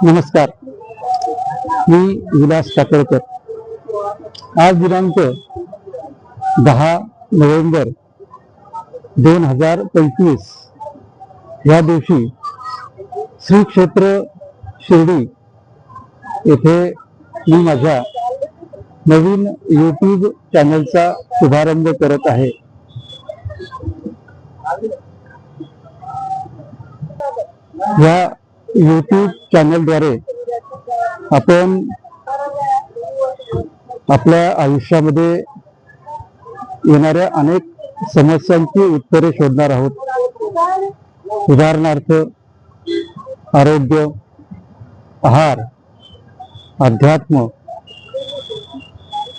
नमस्कार, मी विलास कातळकर। आज दिनांक 10 नोव्हेंबर 2025 या दिवशी श्री क्षेत्र शिर्डी येथे मी माझ्या नवीन यूट्यूब चॅनलचा शुभारंभ करत आहे। या यूट्यूब चॅनलद्वारे आपण आपल्या आयुष्यामध्ये येणाऱ्या अनेक समस्यांची उत्तरे शोधणार आहोत। उदाहरणार्थ आरोग्य, आहार, अध्यात्म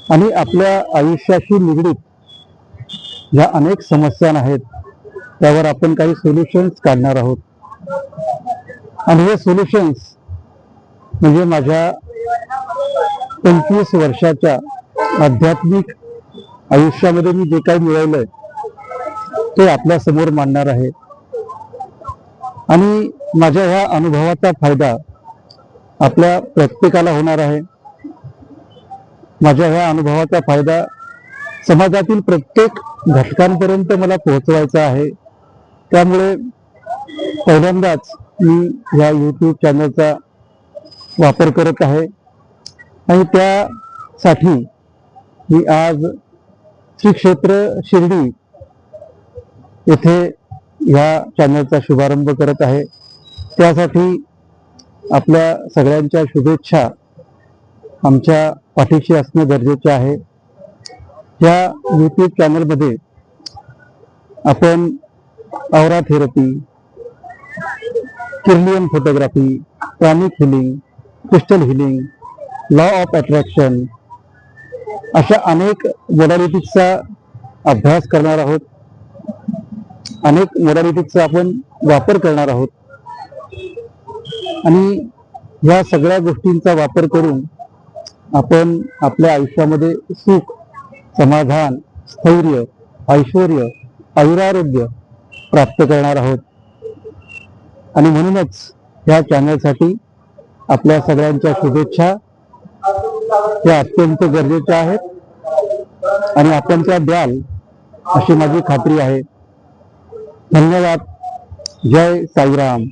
आणि आपल्या आयुष्याशी निगडीत ज्या अनेक समस्या आहेत त्यावर आपण काही सोल्युशन्स काढणार आहोत। आणि हे सोल्युशन्स म्हणजे माझ्या 25 वर्षाच्या आध्यात्मिक आयुष्यामध्ये मी जे काही मिळवलंय ते आपल्या समोर मांडणार आहे। आणि माझ्या ह्या अनुभवाचा फायदा आपल्या प्रत्येकाला होणार आहे। माझ्या ह्या अनुभवाचा फायदा समाजातील प्रत्येक घटकांपर्यंत मला पोहोचवायचा आहे। त्यामुळे पहिल्यांदाच मी या यूट्यूब चॅनलचा वापर करत आहे आणि त्यासाठी मी आज श्री क्षेत्र शिर्डी येथे या चॅनलचा शुभारंभ करत आहे। त्यासाठी आपल्या सगळ्यांच्या शुभेच्छा आमच्या पाठीशी असणे गरजेचे आहे। या यूट्यूब चॅनलमध्ये आपण aura therapy, Kirlian photography, pranic healing, crystal healing, law of attraction अशा अनेक मोडॅलिटीजचा अभ्यास करणार आहोत। अनेक मोडॅलिटीजचा आपण वापर करणार आहोत आणि या सगळ्या गोष्टींचा वापर करून आपण आपल्या आयुष्यामध्ये सुख, समाधान, स्थैर्य, ऐश्वर्य, आयुरारोग्य प्राप्त करणार आहोत। आणि म्हणूनच या चॅनलसाठी आपल्या सगळ्यांच्या शुभेच्छा त्या अत्यंत गरजेच्या आहेत आणि आपण त्या द्याल अशी माझी खात्री आहे। धन्यवाद। जय साईराम।